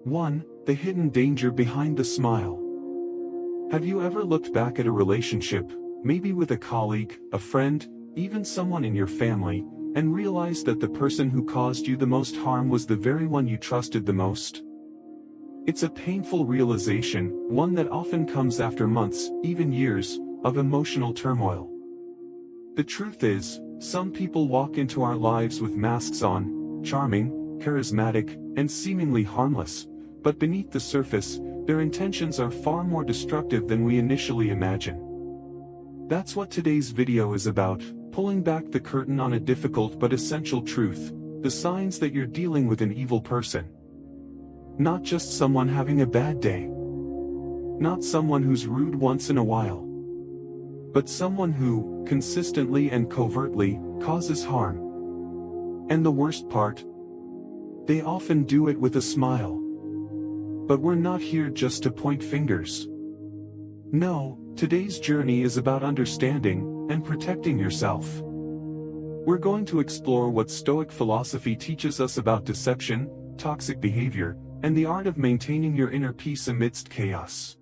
1. The hidden danger behind the smile. Have you ever looked back at a relationship, maybe with a colleague, a friend, even someone in your family, and realized that the person who caused you the most harm was the very one you trusted the most? It's a painful realization, one that often comes after months, even years, of emotional turmoil. The truth is, some people walk into our lives with masks on, charming, charismatic, and seemingly harmless, but beneath the surface, their intentions are far more destructive than we initially imagine. That's what today's video is about, pulling back the curtain on a difficult but essential truth, the signs that you're dealing with an evil person. Not just someone having a bad day. Not someone who's rude once in a while. But someone who, consistently and covertly, causes harm. And the worst part? They often do it with a smile. But we're not here just to point fingers. No, today's journey is about understanding and protecting yourself. We're going to explore what Stoic philosophy teaches us about deception, toxic behavior, and the art of maintaining your inner peace amidst chaos.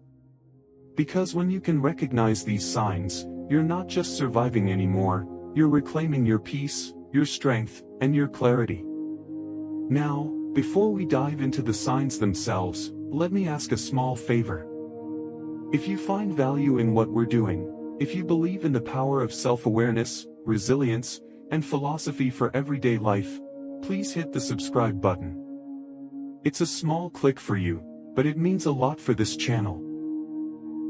Because when you can recognize these signs, you're not just surviving anymore, you're reclaiming your peace, your strength, and your clarity. Now, before we dive into the signs themselves, let me ask a small favor. If you find value in what we're doing, if you believe in the power of self-awareness, resilience, and philosophy for everyday life, please hit the subscribe button. It's a small click for you, but it means a lot for this channel.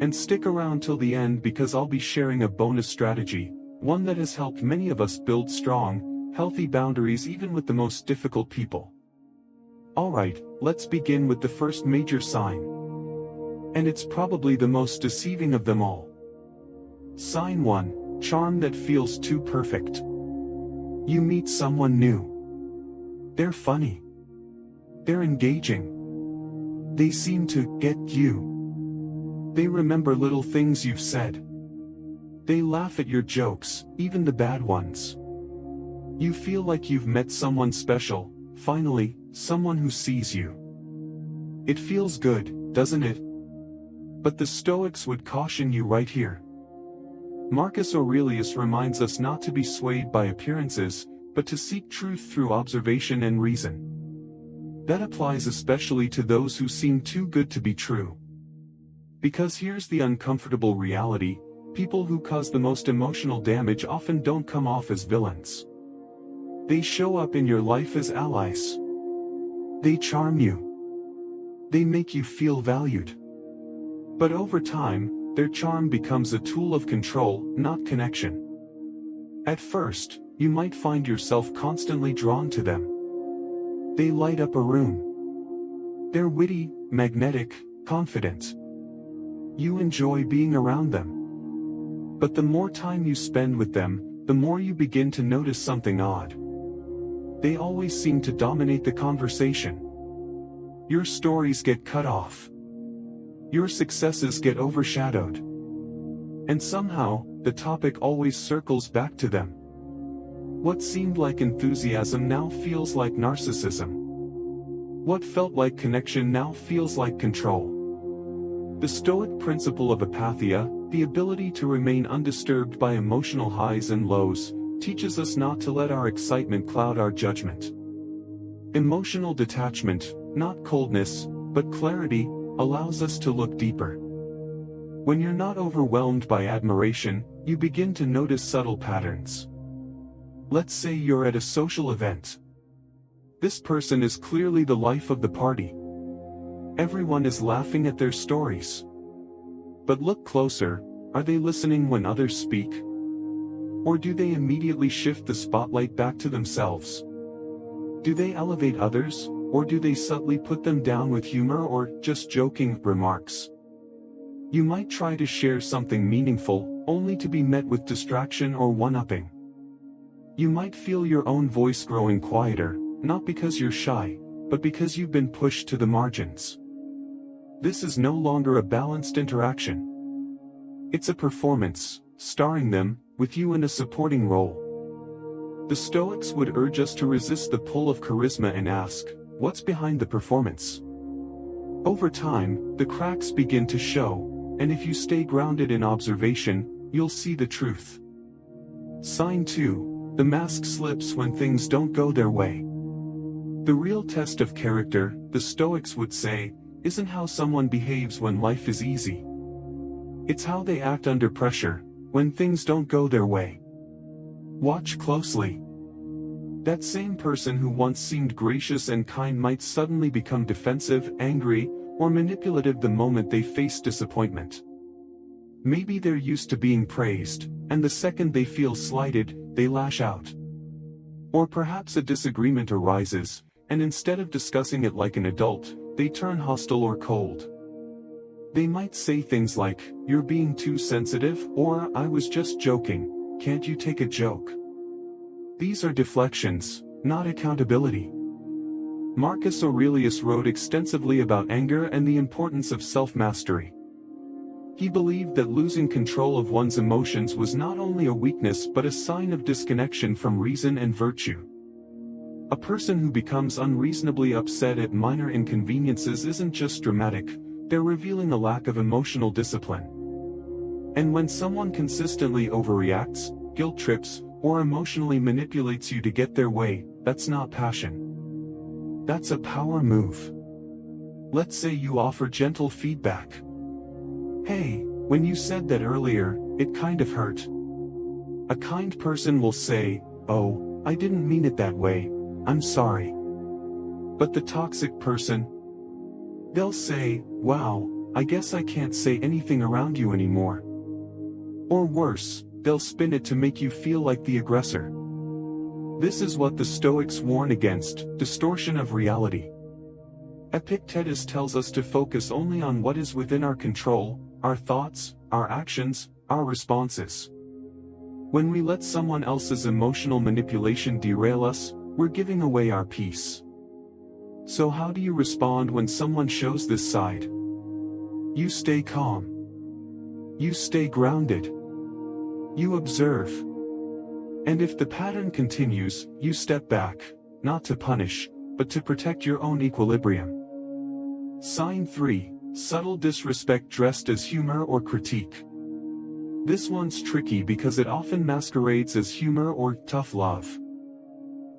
And stick around till the end because I'll be sharing a bonus strategy, one that has helped many of us build strong, healthy boundaries even with the most difficult people. Alright, let's begin with the first major sign. And it's probably the most deceiving of them all. Sign 1, charm that feels too perfect. You meet someone new. They're funny. They're engaging. They seem to get you. They remember little things you've said. They laugh at your jokes, even the bad ones. You feel like you've met someone special, finally, someone who sees you. It feels good, doesn't it? But the Stoics would caution you right here. Marcus Aurelius reminds us not to be swayed by appearances, but to seek truth through observation and reason. That applies especially to those who seem too good to be true. Because here's the uncomfortable reality, people who cause the most emotional damage often don't come off as villains. They show up in your life as allies. They charm you. They make you feel valued. But over time, their charm becomes a tool of control, not connection. At first, you might find yourself constantly drawn to them. They light up a room. They're witty, magnetic, confident. You enjoy being around them. But the more time you spend with them, the more you begin to notice something odd. They always seem to dominate the conversation. Your stories get cut off. Your successes get overshadowed. And somehow, the topic always circles back to them. What seemed like enthusiasm now feels like narcissism. What felt like connection now feels like control. The Stoic principle of apatheia, the ability to remain undisturbed by emotional highs and lows, teaches us not to let our excitement cloud our judgment. Emotional detachment, not coldness, but clarity, allows us to look deeper. When you're not overwhelmed by admiration, you begin to notice subtle patterns. Let's say you're at a social event. This person is clearly the life of the party. Everyone is laughing at their stories. But look closer, are they listening when others speak? Or do they immediately shift the spotlight back to themselves? Do they elevate others, or do they subtly put them down with humor or just joking remarks? You might try to share something meaningful, only to be met with distraction or one-upping. You might feel your own voice growing quieter, not because you're shy, but because you've been pushed to the margins. This is no longer a balanced interaction. It's a performance, starring them, with you in a supporting role. The Stoics would urge us to resist the pull of charisma and ask, what's behind the performance? Over time, the cracks begin to show, and if you stay grounded in observation, you'll see the truth. Sign 2. The mask slips when things don't go their way. The real test of character, the Stoics would say, isn't how someone behaves when life is easy. It's how they act under pressure, when things don't go their way. Watch closely. That same person who once seemed gracious and kind might suddenly become defensive, angry, or manipulative the moment they face disappointment. Maybe they're used to being praised, and the second they feel slighted, they lash out. Or perhaps a disagreement arises, and instead of discussing it like an adult, they turn hostile or cold. They might say things like, "You're being too sensitive," or "I was just joking, can't you take a joke?" These are deflections, not accountability. Marcus Aurelius wrote extensively about anger and the importance of self-mastery. He believed that losing control of one's emotions was not only a weakness but a sign of disconnection from reason and virtue. A person who becomes unreasonably upset at minor inconveniences isn't just dramatic, they're revealing a lack of emotional discipline. And when someone consistently overreacts, guilt trips, or emotionally manipulates you to get their way, that's not passion. That's a power move. Let's say you offer gentle feedback. "Hey, when you said that earlier, it kind of hurt." A kind person will say, "Oh, I didn't mean it that way, I'm sorry." But the toxic person? They'll say, "Wow, I guess I can't say anything around you anymore." Or worse, they'll spin it to make you feel like the aggressor. This is what the Stoics warn against: distortion of reality. Epictetus tells us to focus only on what is within our control, our thoughts, our actions, our responses. When we let someone else's emotional manipulation derail us, we're giving away our peace. So how do you respond when someone shows this side? You stay calm. You stay grounded. You observe. And if the pattern continues, you step back, not to punish, but to protect your own equilibrium. Sign 3. Subtle disrespect dressed as humor or critique. This one's tricky because it often masquerades as humor or tough love.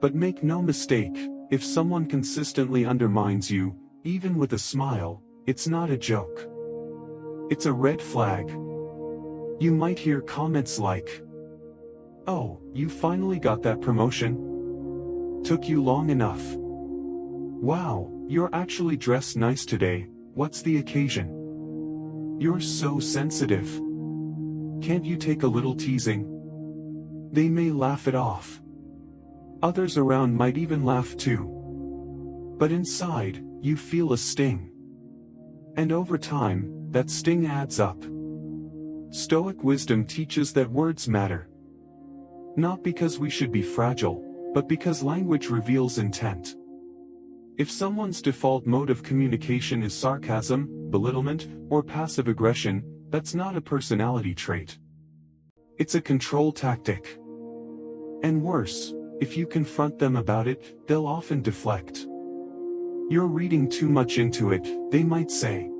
But make no mistake, if someone consistently undermines you, even with a smile, it's not a joke. It's a red flag. You might hear comments like, "Oh, you finally got that promotion? Took you long enough. Wow, you're actually dressed nice today, what's the occasion? You're so sensitive. Can't you take a little teasing?" They may laugh it off. Others around might even laugh too. But inside, you feel a sting. And over time, that sting adds up. Stoic wisdom teaches that words matter. Not because we should be fragile, but because language reveals intent. If someone's default mode of communication is sarcasm, belittlement, or passive aggression, that's not a personality trait. It's a control tactic. And worse, if you confront them about it, they'll often deflect. "You're reading too much into it," they might say.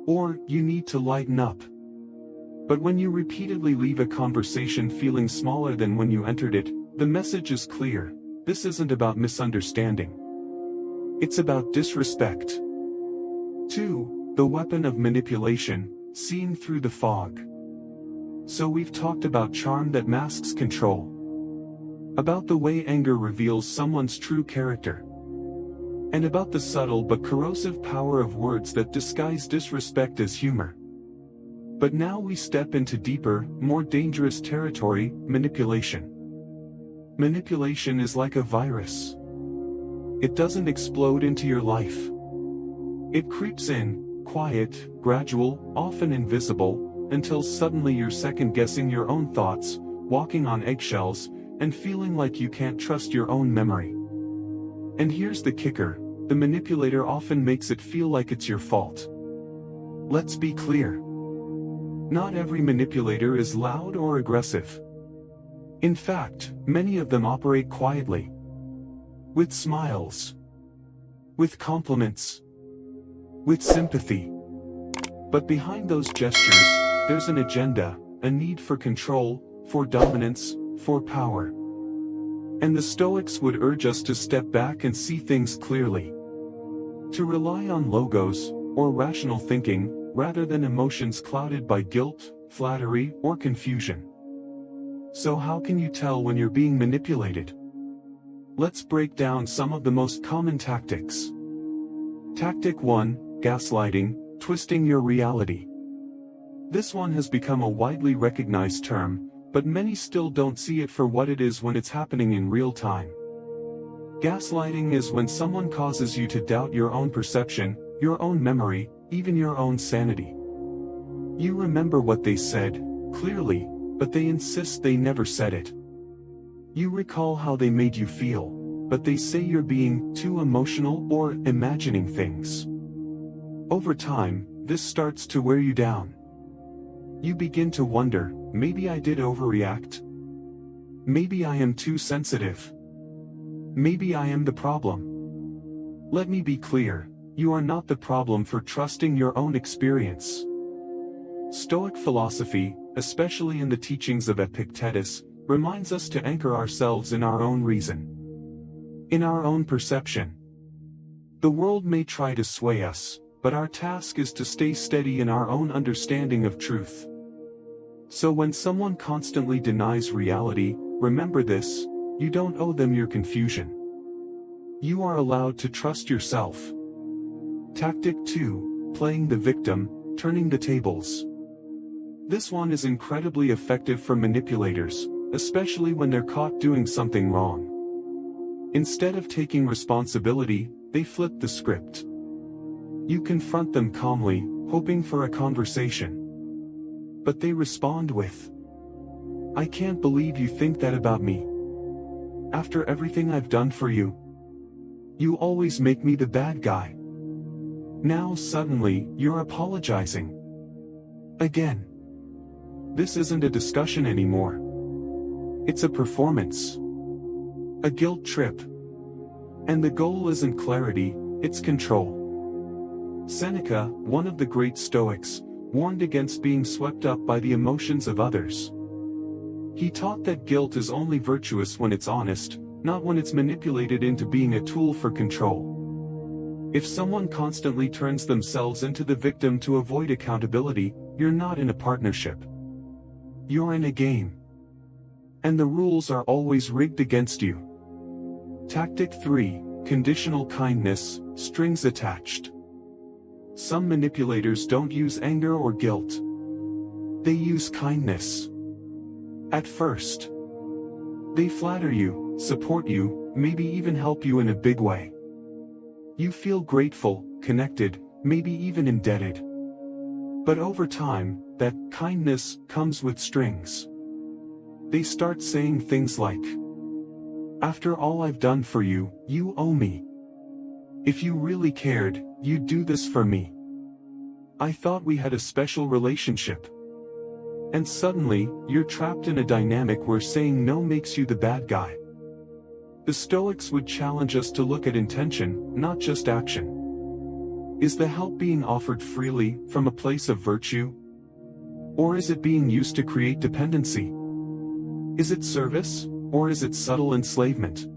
Or, "You need to lighten up." But when you repeatedly leave a conversation feeling smaller than when you entered it, the message is clear: this isn't about misunderstanding. It's about disrespect. 2. The weapon of manipulation, seeing through the fog. So we've talked about charm that masks control. About the way anger reveals someone's true character. And about the subtle but corrosive power of words that disguise disrespect as humor. But now we step into deeper, more dangerous territory: manipulation. Manipulation is like a virus. It doesn't explode into your life. It creeps in, quiet, gradual, often invisible, until suddenly you're second-guessing your own thoughts, walking on eggshells, and feeling like you can't trust your own memory. And here's the kicker: the manipulator often makes it feel like it's your fault. Let's be clear. Not every manipulator is loud or aggressive. In fact, many of them operate quietly. With smiles. With compliments. with sympathy. But behind those gestures, there's an agenda, a need for control, for dominance, for power. And the Stoics would urge us to step back and see things clearly. To rely on logos, or rational thinking, rather than emotions clouded by guilt, flattery, or confusion. So how can you tell when you're being manipulated? Let's break down some of the most common tactics. Tactic 1, gaslighting, twisting your reality. This one has become a widely recognized term, but many still don't see it for what it is when it's happening in real time. Gaslighting is when someone causes you to doubt your own perception, your own memory, even your own sanity. You remember what they said, clearly, but they insist they never said it. You recall how they made you feel, but they say you're being too emotional or imagining things. Over time, this starts to wear you down. You begin to wonder, maybe I did overreact. Maybe I am too sensitive. Maybe I am the problem. Let me be clear, you are not the problem for trusting your own experience. Stoic philosophy, especially in the teachings of Epictetus, reminds us to anchor ourselves in our own reason, in our own perception. The world may try to sway us, but our task is to stay steady in our own understanding of truth. So when someone constantly denies reality, remember this: you don't owe them your confusion. You are allowed to trust yourself. Tactic 2, playing the victim, turning the tables. This one is incredibly effective for manipulators, especially when they're caught doing something wrong. Instead of taking responsibility, they flip the script. You confront them calmly, hoping for a conversation. But they respond with, "I can't believe you think that about me. After everything I've done for you. You always make me the bad guy. Now suddenly, you're apologizing. Again. This isn't a discussion anymore. It's a performance. A guilt trip. And the goal isn't clarity, it's control." Seneca, one of the great Stoics, warned against being swept up by the emotions of others. He taught that guilt is only virtuous when it's honest, not when it's manipulated into being a tool for control. If someone constantly turns themselves into the victim to avoid accountability, you're not in a partnership. You're in a game. And the rules are always rigged against you. Tactic 3, conditional kindness, strings attached. Some manipulators don't use anger or guilt. They use kindness. At first, they flatter you, support you, maybe even help you in a big way. You feel grateful, connected, maybe even indebted. But over time, that kindness comes with strings. They start saying things like, "After all I've done for you, you owe me. If you really cared, you'd do this for me. I thought we had a special relationship." And suddenly, you're trapped in a dynamic where saying no makes you the bad guy. The Stoics would challenge us to look at intention, not just action. Is the help being offered freely, from a place of virtue? Or is it being used to create dependency? Is it service, or is it subtle enslavement?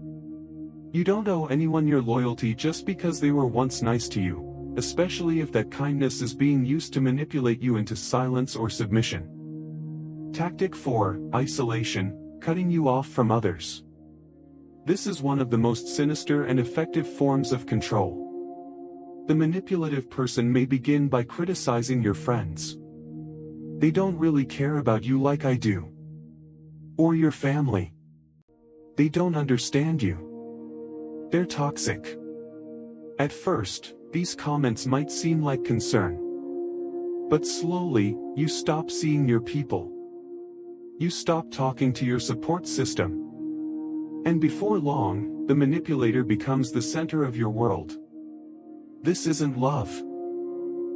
You don't owe anyone your loyalty just because they were once nice to you, especially if that kindness is being used to manipulate you into silence or submission. Tactic 4, isolation, cutting you off from others. This is one of the most sinister and effective forms of control. The manipulative person may begin by criticizing your friends. They don't really care about you like I do. Or your family. They don't understand you. They're toxic. At first, these comments might seem like concern. But slowly, you stop seeing your people. You stop talking to your support system. And before long, the manipulator becomes the center of your world. This isn't love.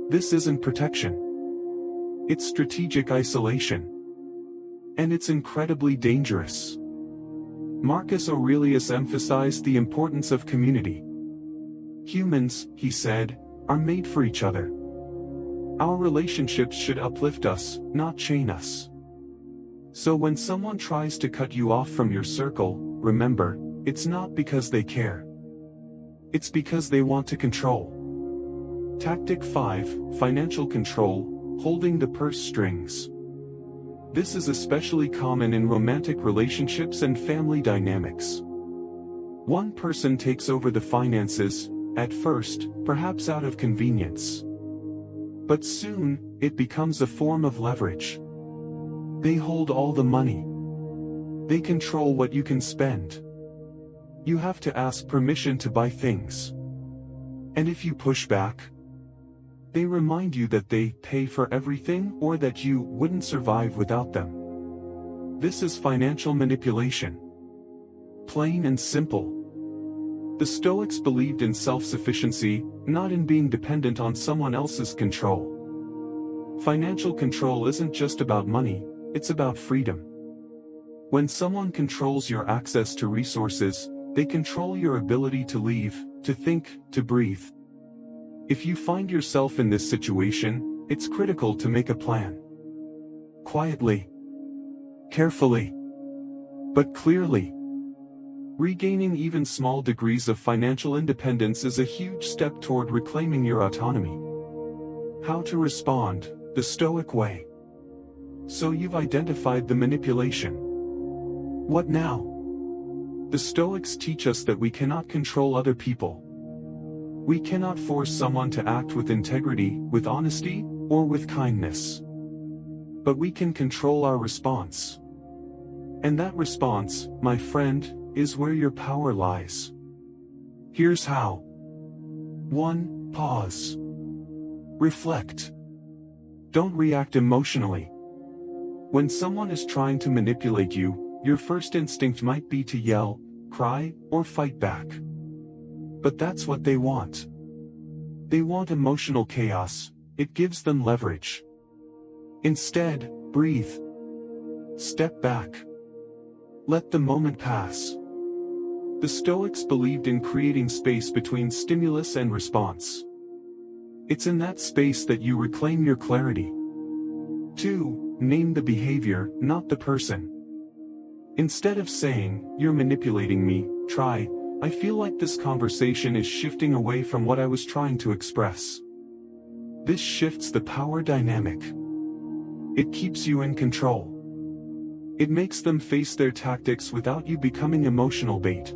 This isn't protection. It's strategic isolation. And it's incredibly dangerous. Marcus Aurelius emphasized the importance of community. Humans, he said, are made for each other. Our relationships should uplift us, not chain us. So when someone tries to cut you off from your circle, remember, it's not because they care. It's because they want to control. Tactic 5, Financial Control, Holding the Purse Strings. This is especially common in romantic relationships and family dynamics. One person takes over the finances, at first, perhaps out of convenience. But soon, it becomes a form of leverage. They hold all the money. They control what you can spend. You have to ask permission to buy things. And if you push back, they remind you that they pay for everything or that you wouldn't survive without them. This is financial manipulation. Plain and simple. The Stoics believed in self-sufficiency, not in being dependent on someone else's control. Financial control isn't just about money, it's about freedom. When someone controls your access to resources, they control your ability to leave, to think, to breathe. If you find yourself in this situation, it's critical to make a plan. Quietly. Carefully. But clearly. Regaining even small degrees of financial independence is a huge step toward reclaiming your autonomy. How to respond, the Stoic way. So you've identified the manipulation. What now? The Stoics teach us that we cannot control other people. We cannot force someone to act with integrity, with honesty, or with kindness. But we can control our response. And that response, my friend, is where your power lies. Here's how. 1. Pause. Reflect. Don't react emotionally. When someone is trying to manipulate you, your first instinct might be to yell, cry, or fight back. But that's what they want. They want emotional chaos. It gives them leverage. Instead, breathe. Step back. Let the moment pass. The Stoics believed in creating space between stimulus and response. It's in that space that you reclaim your clarity. 2. Name the behavior, not the person. Instead of saying, "You're manipulating me," try, "I feel like this conversation is shifting away from what I was trying to express." This shifts the power dynamic. It keeps you in control. It makes them face their tactics without you becoming emotional bait.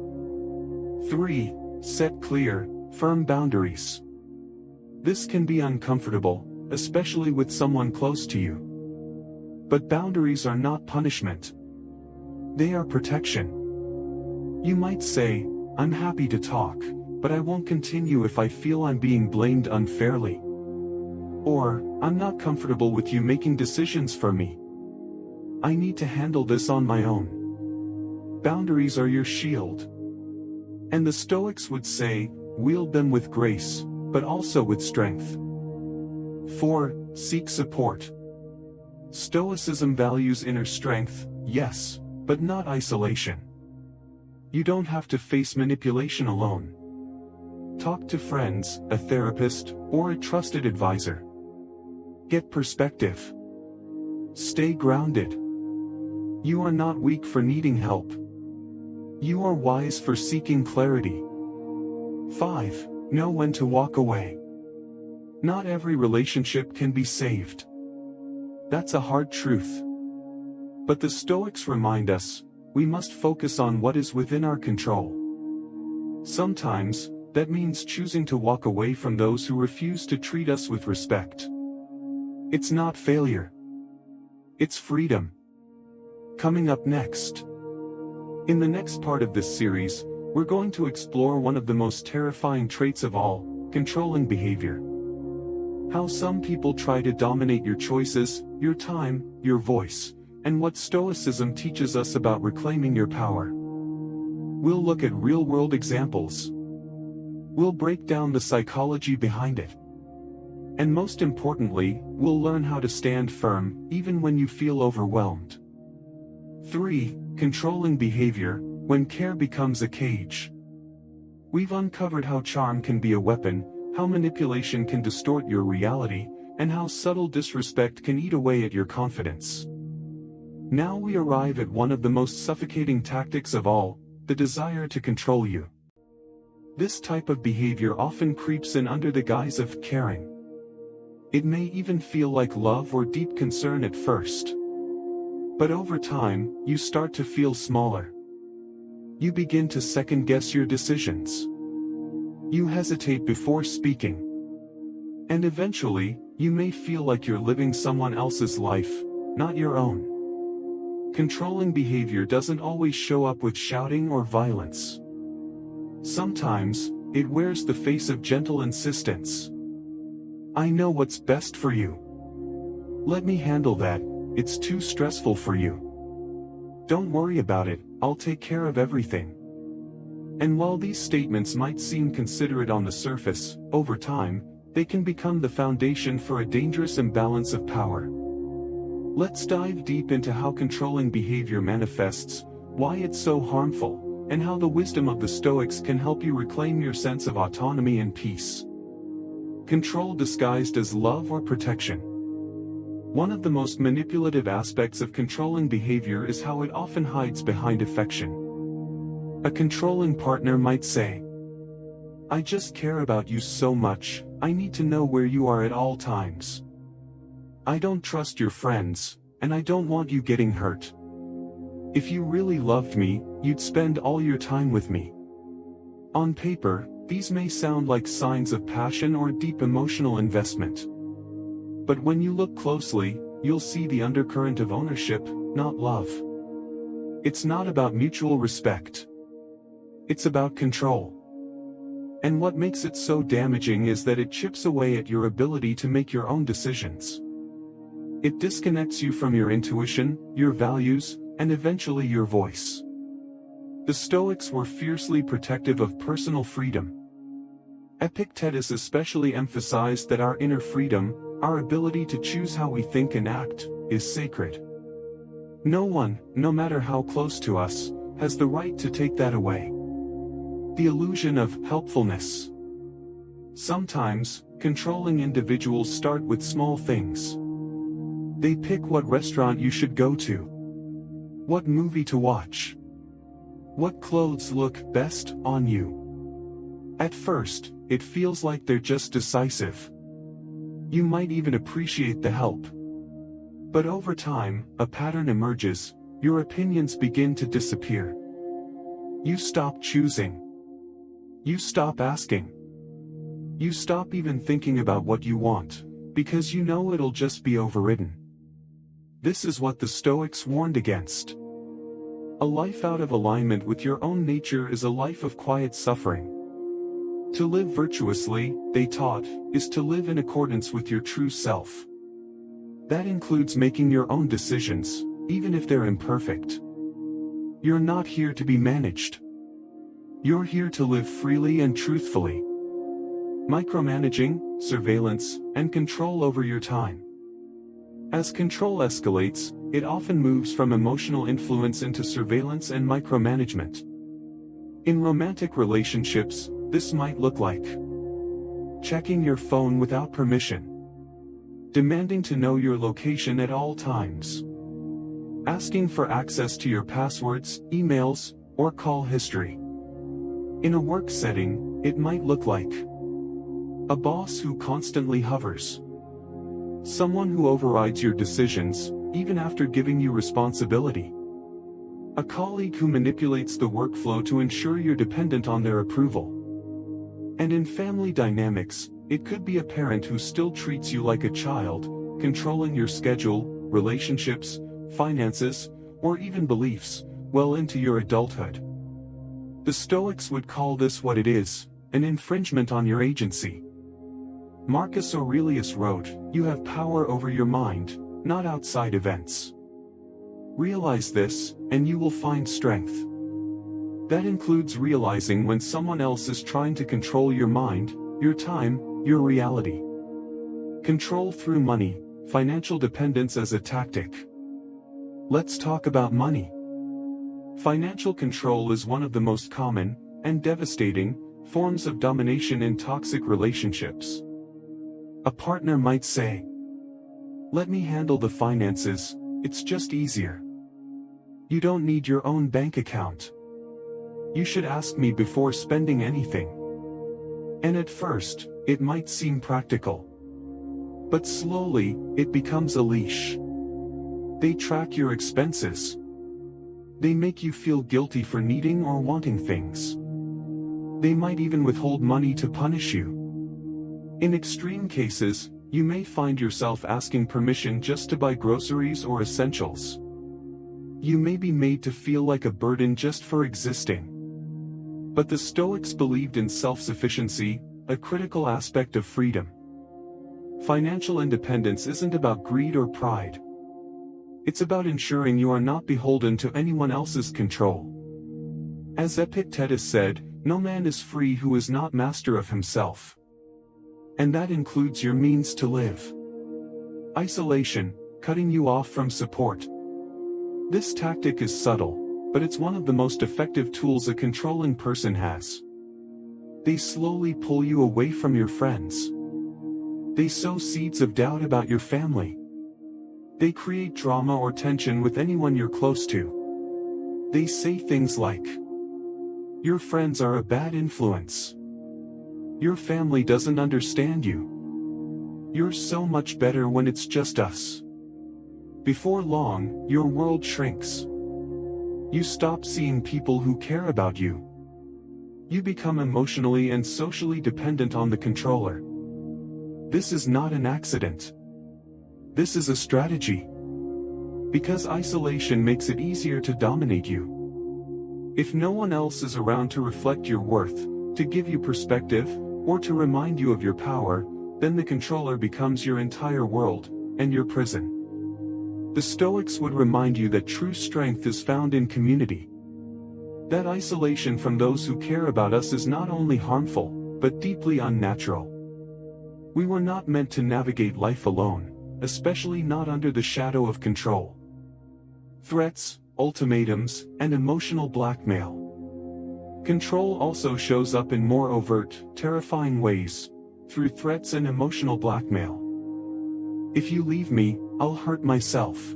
3. Set clear, firm boundaries. This can be uncomfortable, especially with someone close to you. But boundaries are not punishment. They are protection. You might say, "I'm happy to talk, but I won't continue if I feel I'm being blamed unfairly." Or, "I'm not comfortable with you making decisions for me. I need to handle this on my own." Boundaries are your shield. And the Stoics would say, wield them with grace, but also with strength. 4. Seek support. Stoicism values inner strength, yes, but not isolation. You don't have to face manipulation alone. Talk to friends, a therapist, or a trusted advisor. Get perspective. Stay grounded. You are not weak for needing help. You are wise for seeking clarity. 5. Know when to walk away. Not every relationship can be saved. That's a hard truth. But the Stoics remind us, we must focus on what is within our control. Sometimes, that means choosing to walk away from those who refuse to treat us with respect. It's not failure. It's freedom. Coming up next. In the next part of this series, we're going to explore one of the most terrifying traits of all, controlling behavior. How some people try to dominate your choices, your time, your voice, and what Stoicism teaches us about reclaiming your power. We'll look at real-world examples. We'll break down the psychology behind it. And most importantly, we'll learn how to stand firm, even when you feel overwhelmed. 3. Controlling behavior, when care becomes a cage. We've uncovered how charm can be a weapon, how manipulation can distort your reality, and how subtle disrespect can eat away at your confidence. Now we arrive at one of the most suffocating tactics of all, the desire to control you. This type of behavior often creeps in under the guise of caring. It may even feel like love or deep concern at first. But over time, you start to feel smaller. You begin to second-guess your decisions. You hesitate before speaking. And eventually, you may feel like you're living someone else's life, not your own. Controlling behavior doesn't always show up with shouting or violence. Sometimes, it wears the face of gentle insistence. I know what's best for you. Let me handle that, it's too stressful for you. Don't worry about it, I'll take care of everything. And while these statements might seem considerate on the surface, over time, they can become the foundation for a dangerous imbalance of power. Let's dive deep into how controlling behavior manifests, why it's so harmful, and how the wisdom of the Stoics can help you reclaim your sense of autonomy and peace. Control disguised as love or protection. One of the most manipulative aspects of controlling behavior is how it often hides behind affection. A controlling partner might say, I just care about you so much, I need to know where you are at all times. I don't trust your friends, and I don't want you getting hurt. If you really loved me, you'd spend all your time with me. On paper, these may sound like signs of passion or deep emotional investment. But when you look closely, you'll see the undercurrent of ownership, not love. It's not about mutual respect. It's about control. And what makes it so damaging is that it chips away at your ability to make your own decisions. It disconnects you from your intuition, your values, and eventually your voice. The Stoics were fiercely protective of personal freedom. Epictetus especially emphasized that our inner freedom, our ability to choose how we think and act, is sacred. No one, no matter how close to us, has the right to take that away. The illusion of helpfulness. Sometimes, controlling individuals start with small things. They pick what restaurant you should go to, what movie to watch, what clothes look best on you. At first, it feels like they're just decisive. You might even appreciate the help. But over time, a pattern emerges, your opinions begin to disappear. You stop choosing. You stop asking. You stop even thinking about what you want, because you know it'll just be overridden. This is what the Stoics warned against. A life out of alignment with your own nature is a life of quiet suffering. To live virtuously, they taught, is to live in accordance with your true self. That includes making your own decisions, even if they're imperfect. You're not here to be managed. You're here to live freely and truthfully. Micromanaging, surveillance, and control over your time. As control escalates, it often moves from emotional influence into surveillance and micromanagement. In romantic relationships, this might look like checking your phone without permission, demanding to know your location at all times, asking for access to your passwords, emails, or call history. In a work setting, it might look like a boss who constantly hovers, someone who overrides your decisions, even after giving you responsibility, a colleague who manipulates the workflow to ensure you're dependent on their approval. And in family dynamics, it could be a parent who still treats you like a child, controlling your schedule, relationships, finances, or even beliefs, well into your adulthood. The Stoics would call this what it is, an infringement on your agency. Marcus Aurelius wrote, "You have power over your mind, not outside events." Realize this, and you will find strength. That includes realizing when someone else is trying to control your mind, your time, your reality. Control through money, financial dependence as a tactic. Let's talk about money. Financial control is one of the most common, and devastating, Forms of domination in toxic relationships. A partner might say, "Let me handle the finances, it's just easier. You don't need your own bank account. You should ask me before spending anything." And at first, it might seem practical. But slowly, it becomes a leash. They track your expenses. They make you feel guilty for needing or wanting things. They might even withhold money to punish you. In extreme cases, you may find yourself asking permission just to buy groceries or essentials. You may be made to feel like a burden just for existing. But the Stoics believed in self-sufficiency, a critical aspect of freedom. Financial independence isn't about greed or pride. It's about ensuring you are not beholden to anyone else's control. As Epictetus said, "No man is free who is not master of himself." And that includes your means to live. Isolation, cutting you off from support. This tactic is subtle, but it's one of the most effective tools a controlling person has. They slowly pull you away from your friends. They sow seeds of doubt about your family. They create drama or tension with anyone you're close to. They say things like, "Your friends are a bad influence. Your family doesn't understand you. You're so much better when it's just us." Before long, your world shrinks. You stop seeing people who care about you. You become emotionally and socially dependent on the controller. This is not an accident. This is a strategy. Because isolation makes it easier to dominate you. If no one else is around to reflect your worth, to give you perspective, or to remind you of your power, then the controller becomes your entire world, and your prison. The Stoics would remind you that true strength is found in community. That isolation from those who care about us is not only harmful, but deeply unnatural. We were not meant to navigate life alone, especially not under the shadow of control. Threats, ultimatums, and emotional blackmail. Control also shows up in more overt, terrifying ways, through threats and emotional blackmail. "If you leave me, I'll hurt myself.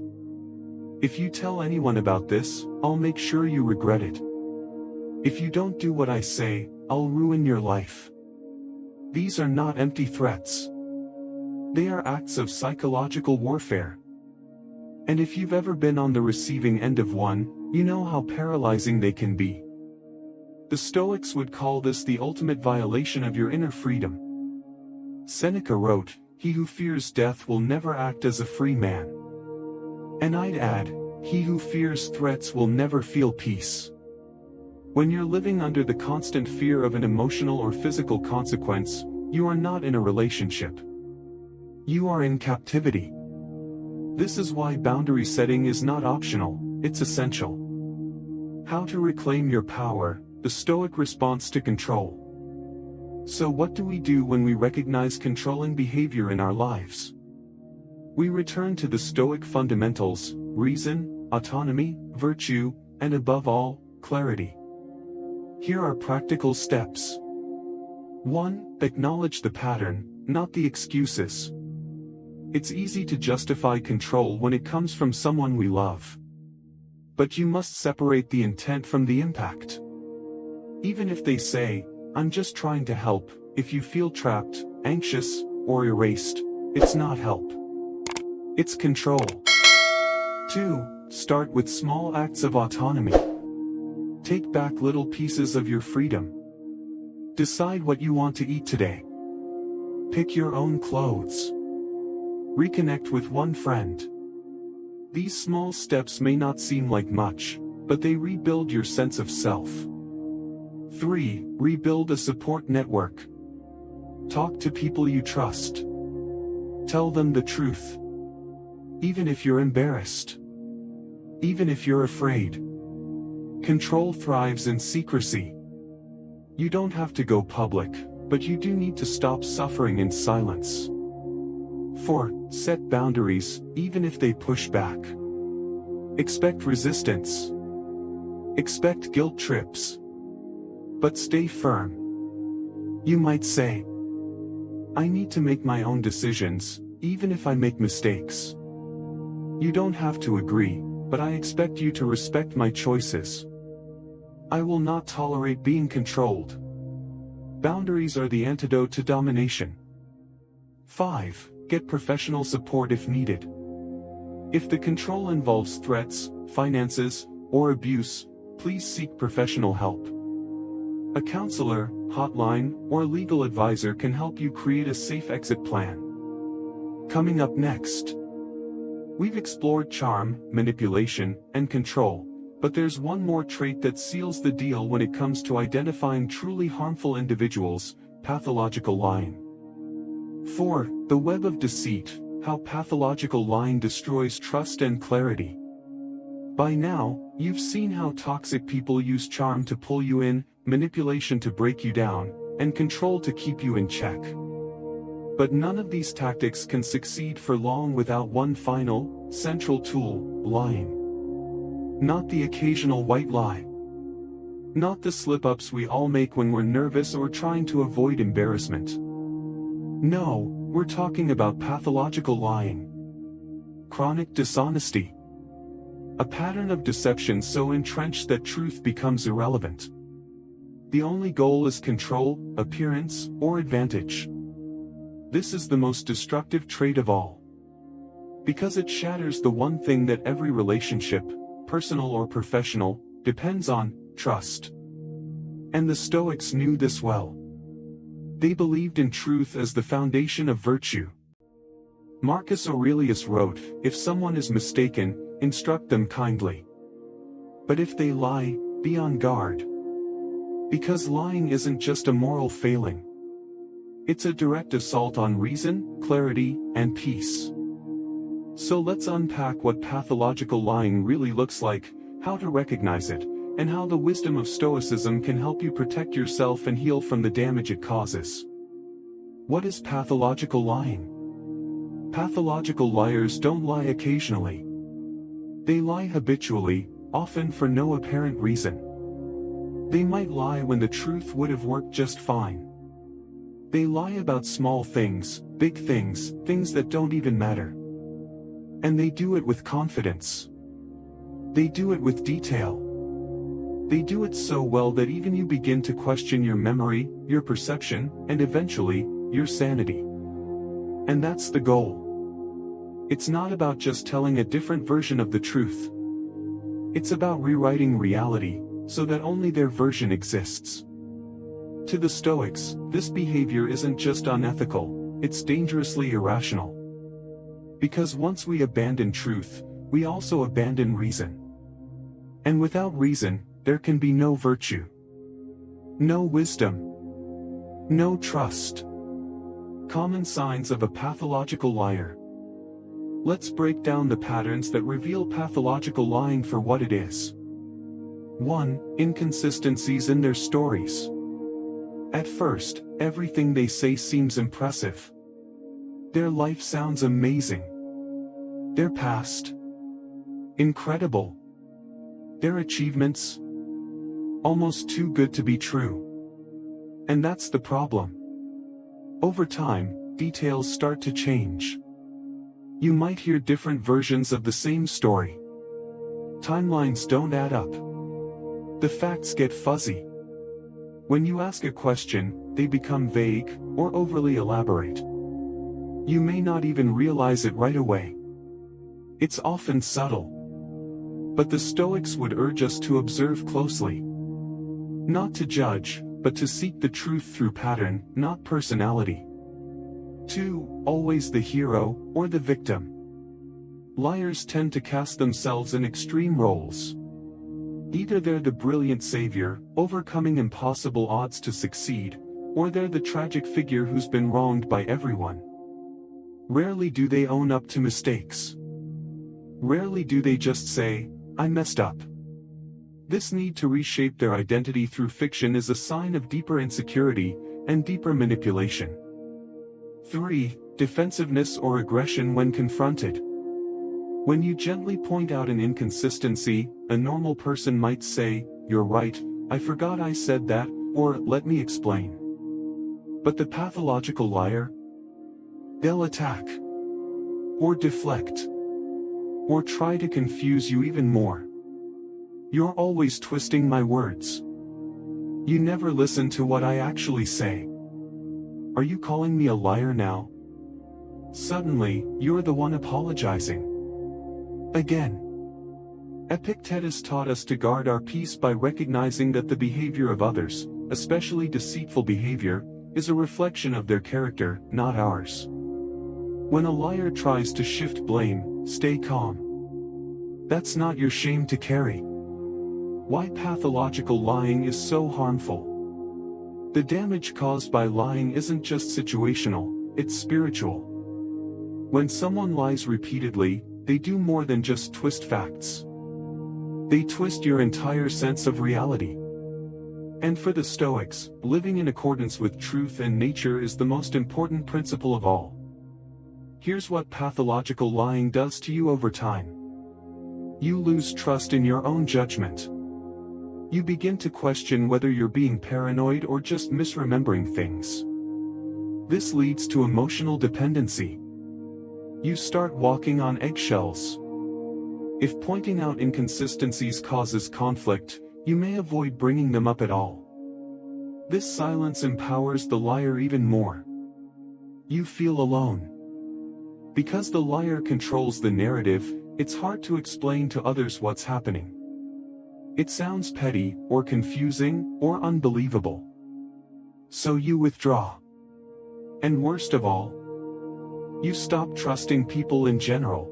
If you tell anyone about this, I'll make sure you regret it. If you don't do what I say, I'll ruin your life." These are not empty threats. They are acts of psychological warfare. And if you've ever been on the receiving end of one, you know how paralyzing they can be. The Stoics would call this the ultimate violation of your inner freedom. Seneca wrote, "He who fears death will never act as a free man." And I'd add, he who fears threats will never feel peace. When you're living under the constant fear of an emotional or physical consequence, you are not in a relationship. You are in captivity. This is why boundary setting is not optional, it's essential. How to reclaim your power, the Stoic response to control. So what do we do when we recognize controlling behavior in our lives? We return to the Stoic fundamentals: reason, autonomy, virtue, and above all, clarity. Here are practical steps. 1. Acknowledge the pattern, not the excuses. It's easy to justify control when it comes from someone we love. But you must separate the intent from the impact. Even if they say, "I'm just trying to help," if you feel trapped, anxious, or erased, it's not help. It's control. 2. Start with small acts of autonomy. Take back little pieces of your freedom. Decide what you want to eat today. Pick your own clothes. Reconnect with one friend. These small steps may not seem like much, but they rebuild your sense of self. 3. Rebuild a support network. Talk to people you trust. Tell them the truth. Even if you're embarrassed. Even if you're afraid. Control thrives in secrecy. You don't have to go public, but you do need to stop suffering in silence. 4. Set boundaries, even if they push back. Expect resistance. Expect guilt trips. But stay firm. You might say, I need to make my own decisions, even if I make mistakes. You don't have to agree, but I expect you to respect my choices. I will not tolerate being controlled. Boundaries are the antidote to domination. 5. Get professional support if needed. If the control involves threats, finances, or abuse, please seek professional help. A counselor, hotline, or legal advisor can help you create a safe exit plan. Coming up next, we've explored charm, manipulation, and control, but there's one more trait that seals the deal when it comes to identifying truly harmful individuals: pathological lying. 4. The web of deceit: how pathological lying destroys trust and clarity. By now, you've seen how toxic people use charm to pull you in, manipulation to break you down, and control to keep you in check. But none of these tactics can succeed for long without one final, central tool: lying. Not the occasional white lie. Not the slip-ups we all make when we're nervous or trying to avoid embarrassment. No, we're talking about pathological lying. Chronic dishonesty. A pattern of deception so entrenched that truth becomes irrelevant. The only goal is control, appearance, or advantage. This is the most destructive trait of all. Because it shatters the one thing that every relationship, personal or professional, depends on: trust. And the Stoics knew this well. They believed in truth as the foundation of virtue. Marcus Aurelius wrote, "If someone is mistaken, instruct them kindly. But if they lie, be on guard." Because lying isn't just a moral failing. It's a direct assault on reason, clarity, and peace. So let's unpack what pathological lying really looks like, how to recognize it, and how the wisdom of Stoicism can help you protect yourself and heal from the damage it causes. What is pathological lying? Pathological liars don't lie occasionally. They lie habitually, often for no apparent reason. They might lie when the truth would have worked just fine. They lie about small things, big things, things that don't even matter. And they do it with confidence. They do it with detail. They do it so well that even you begin to question your memory, your perception, and eventually, your sanity. And that's the goal. It's not about just telling a different version of the truth. It's about rewriting reality, so that only their version exists. To the Stoics, this behavior isn't just unethical, it's dangerously irrational. Because once we abandon truth, we also abandon reason. And without reason, there can be no virtue, no wisdom, no trust. Common signs of a pathological liar. Let's break down the patterns that reveal pathological lying for what it is. 1. Inconsistencies in their stories. At first, everything they say seems impressive. Their life sounds amazing. Their past, incredible. Their achievements, almost too good to be true. And that's the problem. Over time, details start to change. You might hear different versions of the same story. Timelines don't add up. The facts get fuzzy. When you ask a question, they become vague, or overly elaborate. You may not even realize it right away. It's often subtle. But the Stoics would urge us to observe closely. Not to judge, but to seek the truth through pattern, not personality. 2. Always the hero, or the victim. Liars tend to cast themselves in extreme roles. Either they're the brilliant savior, overcoming impossible odds to succeed, or they're the tragic figure who's been wronged by everyone. Rarely do they own up to mistakes. Rarely do they just say, "I messed up." This need to reshape their identity through fiction is a sign of deeper insecurity and deeper manipulation. 3. Defensiveness or aggression when confronted. When you gently point out an inconsistency, a normal person might say, "You're right, I forgot I said that," or "Let me explain." But the pathological liar? They'll attack, or deflect, or try to confuse you even more. You're always twisting my words. You never listen to what I actually say. Are you calling me a liar now? Suddenly, you're the one apologizing. Again. Epictetus taught us to guard our peace by recognizing that the behavior of others, especially deceitful behavior, is a reflection of their character, not ours. When a liar tries to shift blame, stay calm. That's not your shame to carry. Why pathological lying is so harmful? The damage caused by lying isn't just situational, it's spiritual. When someone lies repeatedly, they do more than just twist facts. They twist your entire sense of reality. And for the Stoics, living in accordance with truth and nature is the most important principle of all. Here's what pathological lying does to you over time. You lose trust in your own judgment. You begin to question whether you're being paranoid or just misremembering things. This leads to emotional dependency. You start walking on eggshells. If pointing out inconsistencies causes conflict, you may avoid bringing them up at all. This silence empowers the liar even more. You feel alone. Because the liar controls the narrative, it's hard to explain to others what's happening. It sounds petty, or confusing, or unbelievable. So you withdraw. And worst of all, you stop trusting people in general.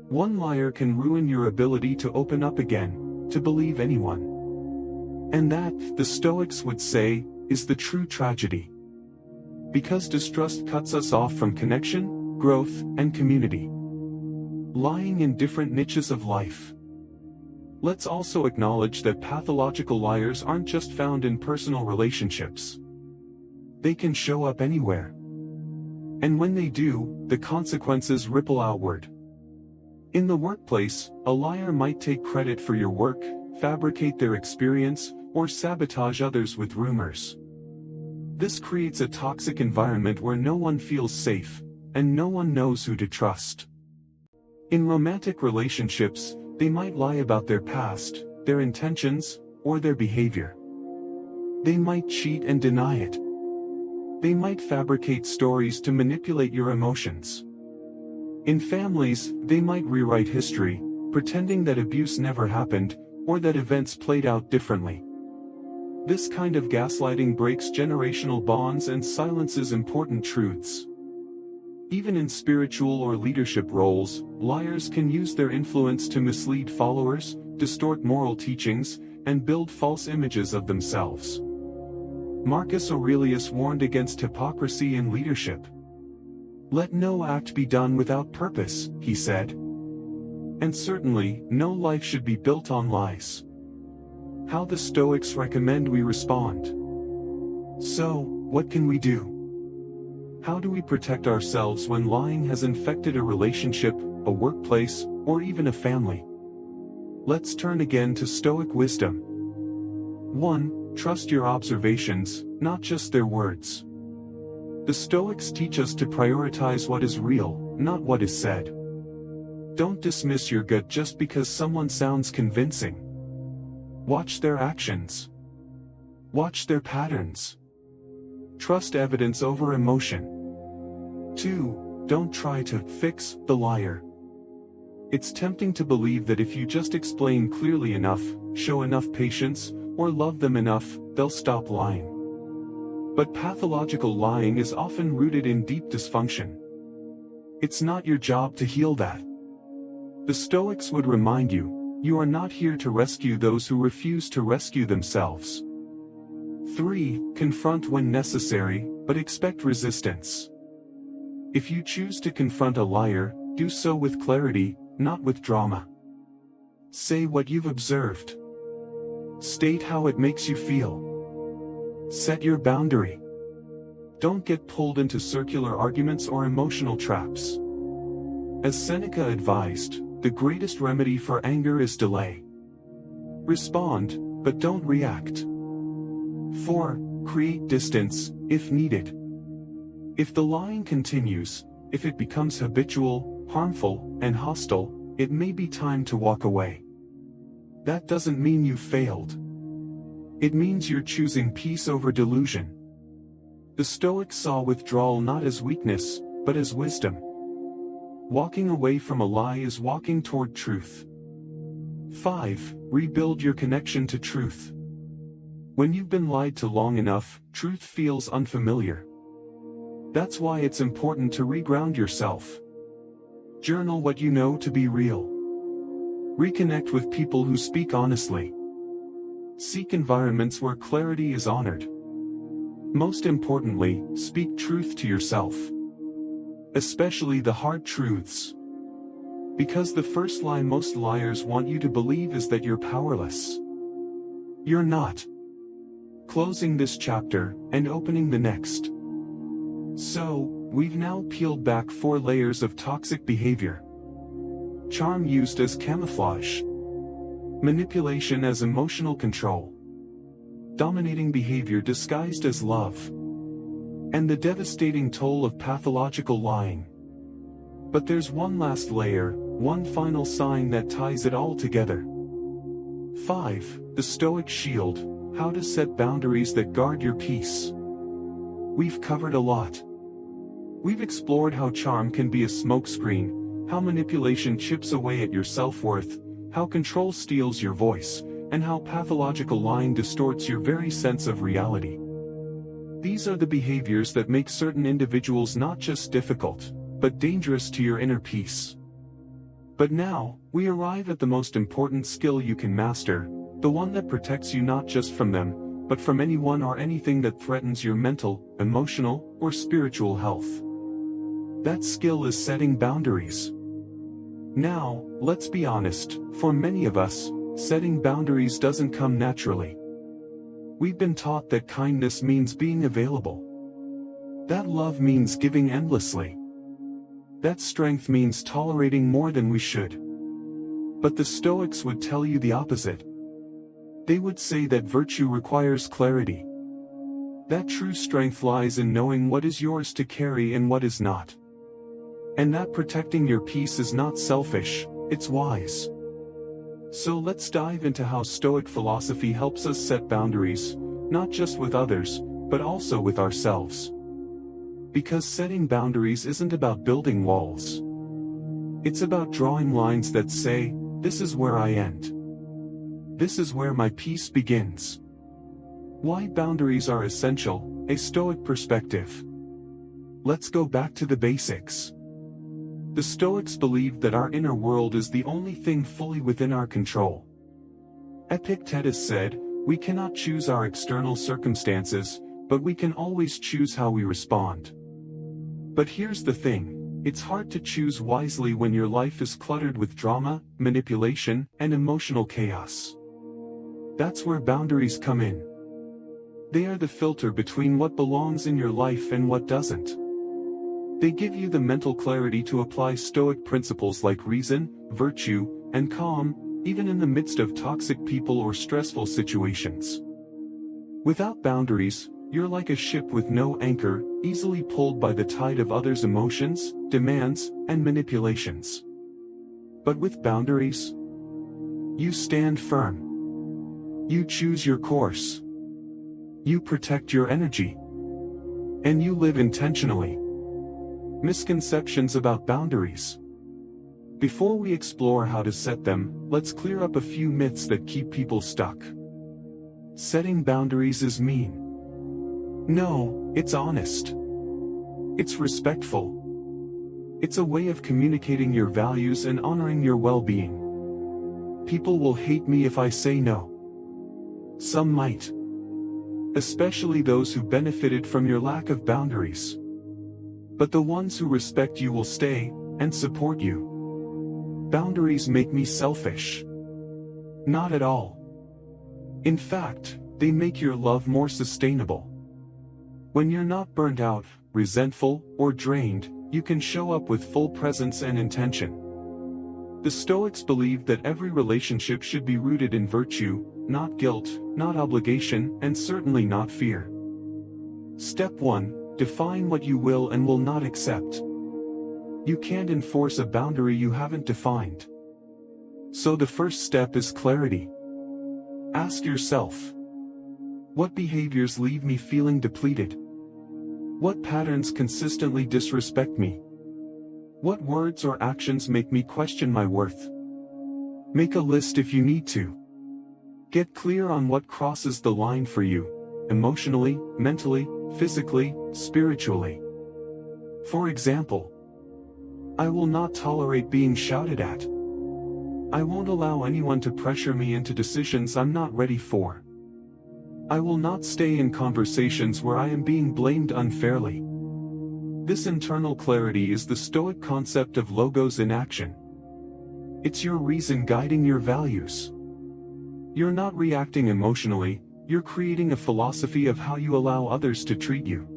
One liar can ruin your ability to open up again, to believe anyone. And that, the Stoics would say, is the true tragedy. Because distrust cuts us off from connection, growth, and community. Lying in different niches of life. Let's also acknowledge that pathological liars aren't just found in personal relationships. They can show up anywhere. And when they do, the consequences ripple outward. In the workplace, a liar might take credit for your work, fabricate their experience, or sabotage others with rumors. This creates a toxic environment where no one feels safe, and no one knows who to trust. In romantic relationships, they might lie about their past, their intentions, or their behavior. They might cheat and deny it. They might fabricate stories to manipulate your emotions. In families, they might rewrite history, pretending that abuse never happened, or that events played out differently. This kind of gaslighting breaks generational bonds and silences important truths. Even in spiritual or leadership roles, liars can use their influence to mislead followers, distort moral teachings, and build false images of themselves. Marcus Aurelius warned against hypocrisy in leadership. Let no act be done without purpose, he said. And certainly, no life should be built on lies. How the Stoics recommend we respond. So, what can we do? How do we protect ourselves when lying has infected a relationship, a workplace, or even a family? Let's turn again to Stoic wisdom. 1. Trust your observations, not just their words. The Stoics teach us to prioritize what is real, not what is said. Don't dismiss your gut just because someone sounds convincing. Watch their actions. Watch their patterns. Trust evidence over emotion. 2. Don't try to fix the liar. It's tempting to believe that if you just explain clearly enough, show enough patience, or love them enough, they'll stop lying. But pathological lying is often rooted in deep dysfunction. It's not your job to heal that. The Stoics would remind you, you are not here to rescue those who refuse to rescue themselves. 3. Confront when necessary, but expect resistance. If you choose to confront a liar, do so with clarity, not with drama. Say what you've observed. State how it makes you feel. Set your boundary. Don't get pulled into circular arguments or emotional traps. As Seneca advised, the greatest remedy for anger is delay. Respond, but don't react. 4. create distance, if needed. If the lying continues, if it becomes habitual, harmful, and hostile, it may be time to walk away. That doesn't mean you failed. It means you're choosing peace over delusion. The Stoics saw withdrawal not as weakness, but as wisdom. Walking away from a lie is walking toward truth. 5. Rebuild your connection to truth. When you've been lied to long enough, truth feels unfamiliar. That's why it's important to reground yourself. Journal what you know to be real. Reconnect with people who speak honestly. Seek environments where clarity is honored. Most importantly, speak truth to yourself. Especially the hard truths. Because the first lie most liars want you to believe is that you're powerless. You're not. Closing this chapter, and opening the next. So, we've now peeled back 4 layers of toxic behavior. Charm used as camouflage. Manipulation as emotional control. Dominating behavior disguised as love. And the devastating toll of pathological lying. But there's one last layer, one final sign that ties it all together. 5. The Stoic Shield, how to set boundaries that guard your peace. We've covered a lot. We've explored how charm can be a smokescreen, how manipulation chips away at your self-worth, how control steals your voice, and how pathological lying distorts your very sense of reality. These are the behaviors that make certain individuals not just difficult, but dangerous to your inner peace. But now, we arrive at the most important skill you can master, the one that protects you not just from them, but from anyone or anything that threatens your mental, emotional, or spiritual health. That skill is setting boundaries. Now, let's be honest, for many of us, setting boundaries doesn't come naturally. We've been taught that kindness means being available. That love means giving endlessly. That strength means tolerating more than we should. But the Stoics would tell you the opposite. They would say that virtue requires clarity. That true strength lies in knowing what is yours to carry and what is not. And that protecting your peace is not selfish, it's wise. So let's dive into how Stoic philosophy helps us set boundaries, not just with others, but also with ourselves. Because setting boundaries isn't about building walls. It's about drawing lines that say, this is where I end. This is where my peace begins. Why boundaries are essential, a Stoic perspective. Let's go back to the basics. The Stoics believed that our inner world is the only thing fully within our control. Epictetus said, we cannot choose our external circumstances, but we can always choose how we respond. But here's the thing, it's hard to choose wisely when your life is cluttered with drama, manipulation, and emotional chaos. That's where boundaries come in. They are the filter between what belongs in your life and what doesn't. They give you the mental clarity to apply Stoic principles like reason, virtue, and calm, even in the midst of toxic people or stressful situations. Without boundaries, you're like a ship with no anchor, easily pulled by the tide of others' emotions, demands, and manipulations. But with boundaries, you stand firm. You choose your course. You protect your energy. And you live intentionally. Misconceptions about boundaries. Before we explore how to set them, let's clear up a few myths that keep people stuck. Setting boundaries is mean. No, it's honest. It's respectful. It's a way of communicating your values and honoring your well-being. People will hate me if I say no. Some might. Especially those who benefited from your lack of boundaries. But the ones who respect you will stay, and support you. Boundaries make me selfish. Not at all. In fact, they make your love more sustainable. When you're not burned out, resentful, or drained, you can show up with full presence and intention. The Stoics believed that every relationship should be rooted in virtue, not guilt, not obligation, and certainly not fear. Step 1. Define what you will and will not accept. You can't enforce a boundary you haven't defined. So the first step is clarity. Ask yourself, what behaviors leave me feeling depleted? What patterns consistently disrespect me? What words or actions make me question my worth? Make a list if you need to. Get clear on what crosses the line for you, emotionally, mentally, physically, spiritually. For example, I will not tolerate being shouted at. I won't allow anyone to pressure me into decisions I'm not ready for. I will not stay in conversations where I am being blamed unfairly. This internal clarity is the Stoic concept of logos in action. It's your reason guiding your values. You're not reacting emotionally, you're creating a philosophy of how you allow others to treat you.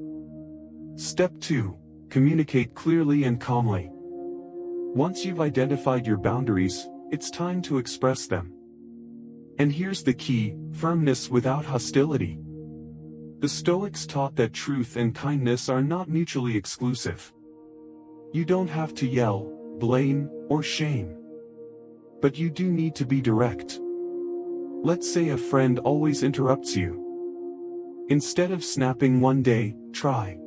Step 2. Communicate clearly and calmly. Once you've identified your boundaries, it's time to express them. And here's the key: firmness without hostility. The Stoics taught that truth and kindness are not mutually exclusive. You don't have to yell, blame, or shame. But you do need to be direct. Let's say a friend always interrupts you. Instead of snapping one day, try,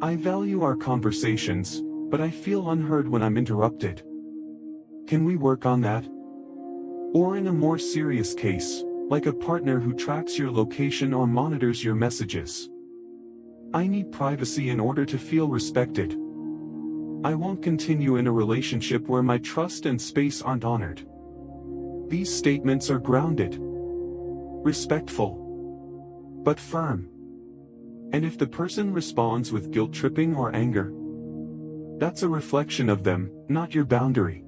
I value our conversations, but I feel unheard when I'm interrupted. Can we work on that? Or in a more serious case, like a partner who tracks your location or monitors your messages. I need privacy in order to feel respected. I won't continue in a relationship where my trust and space aren't honored. These statements are grounded, respectful, but firm. And if the person responds with guilt-tripping or anger, that's a reflection of them, not your boundary.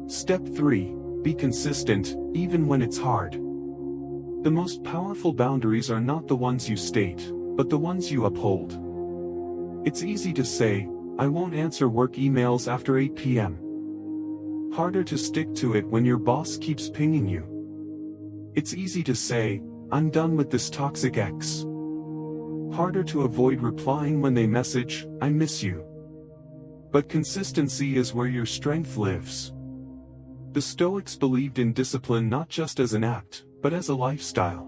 Step 3. Be consistent, even when it's hard. The most powerful boundaries are not the ones you state, but the ones you uphold. It's easy to say, I won't answer work emails after 8 p.m. Harder to stick to it when your boss keeps pinging you. It's easy to say, I'm done with this toxic ex. Harder to avoid replying when they message, I miss you. But consistency is where your strength lives. The Stoics believed in discipline not just as an act, but as a lifestyle.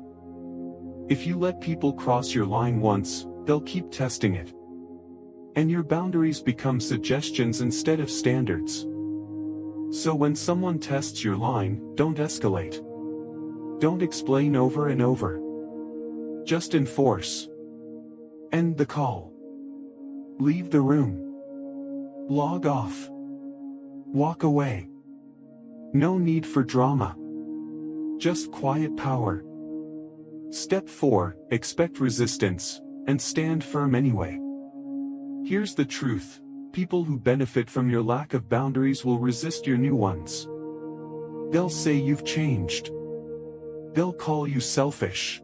If you let people cross your line once, they'll keep testing it. And your boundaries become suggestions instead of standards. So when someone tests your line, don't escalate. Don't explain over and over. Just enforce. End the call. Leave the room. Log off. Walk away. No need for drama. Just quiet power. Step 4. Expect resistance, and stand firm anyway. Here's the truth: people who benefit from your lack of boundaries will resist your new ones. They'll say you've changed. They'll call you selfish.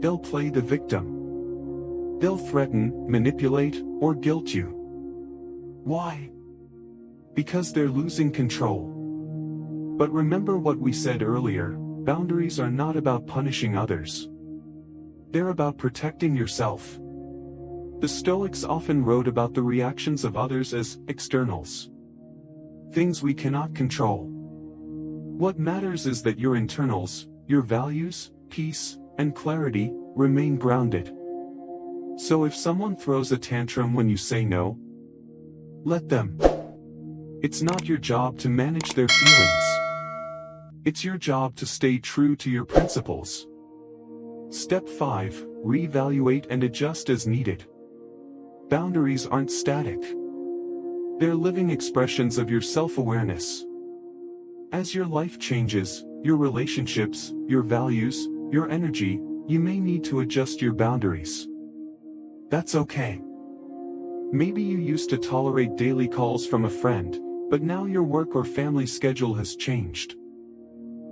They'll play the victim. They'll threaten, manipulate, or guilt you. Why? Because they're losing control. But remember what we said earlier, boundaries are not about punishing others. They're about protecting yourself. The Stoics often wrote about the reactions of others as externals. Things we cannot control. What matters is that your internals, your values, peace, and clarity, remain grounded. So if someone throws a tantrum when you say no, let them. It's not your job to manage their feelings. It's your job to stay true to your principles. Step 5. Reevaluate and adjust as needed. Boundaries aren't static. They're living expressions of your self-awareness. As your life changes, your relationships, your values, your energy, you may need to adjust your boundaries. That's okay. Maybe you used to tolerate daily calls from a friend, but now your work or family schedule has changed.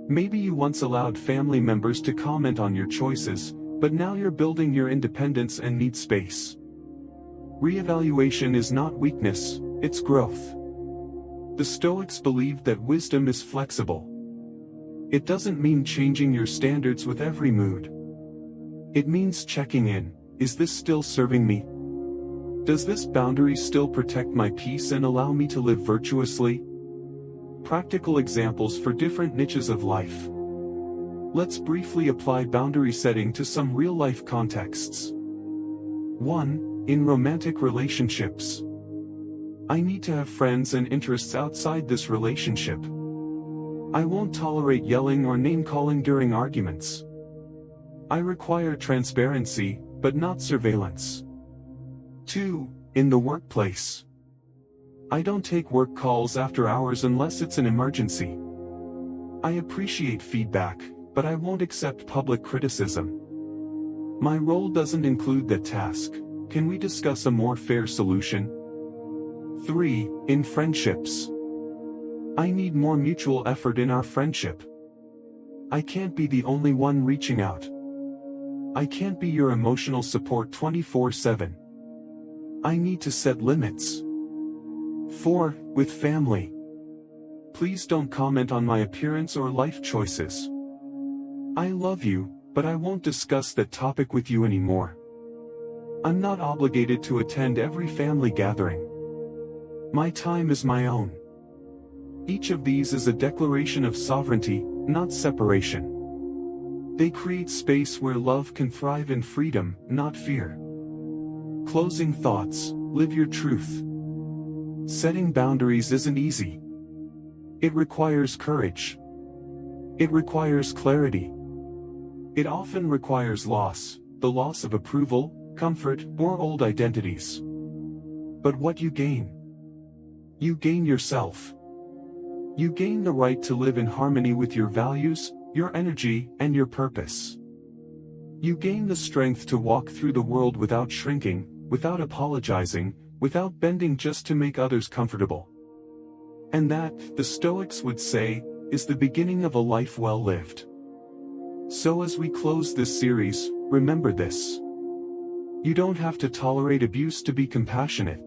Maybe you once allowed family members to comment on your choices, but now you're building your independence and need space. Reevaluation is not weakness, it's growth. The Stoics believed that wisdom is flexible. It doesn't mean changing your standards with every mood. It means checking in, Is this still serving me? Does this boundary still protect my peace and allow me to live virtuously? Practical examples for different niches of life. Let's briefly apply boundary setting to some real-life contexts. 1. In romantic relationships. I need to have friends and interests outside this relationship. I won't tolerate yelling or name-calling during arguments. I require transparency, but not surveillance. 2. In the workplace. I don't take work calls after hours unless it's an emergency. I appreciate feedback, but I won't accept public criticism. My role doesn't include that task. Can we discuss a more fair solution? 3. In friendships. I need more mutual effort in our friendship. I can't be the only one reaching out. I can't be your emotional support 24/7. I need to set limits. 4. With family. Please don't comment on my appearance or life choices. I love you, but I won't discuss that topic with you anymore. I'm not obligated to attend every family gathering. My time is my own. Each of these is a declaration of sovereignty, not separation. They create space where love can thrive in freedom, not fear. Closing thoughts, live your truth. Setting boundaries isn't easy. It requires courage. It requires clarity. It often requires loss, the loss of approval, comfort, or old identities. But what you gain? You gain yourself. You gain the right to live in harmony with your values, your energy, and your purpose. You gain the strength to walk through the world without shrinking, without apologizing, without bending just to make others comfortable. And that, the Stoics would say, is the beginning of a life well lived. So as we close this series, remember this. You don't have to tolerate abuse to be compassionate.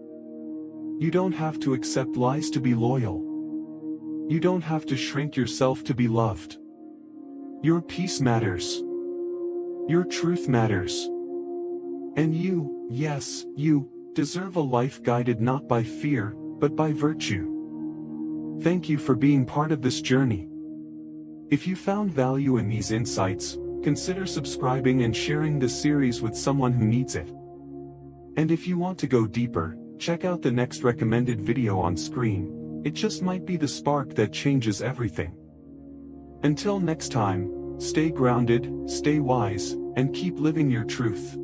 You don't have to accept lies to be loyal. You don't have to shrink yourself to be loved. Your peace matters. Your truth matters. And you, yes, you, deserve a life guided not by fear, but by virtue. Thank you for being part of this journey. If you found value in these insights, consider subscribing and sharing this series with someone who needs it. And if you want to go deeper, check out the next recommended video on screen. It just might be the spark that changes everything. Until next time, stay grounded, stay wise, and keep living your truth.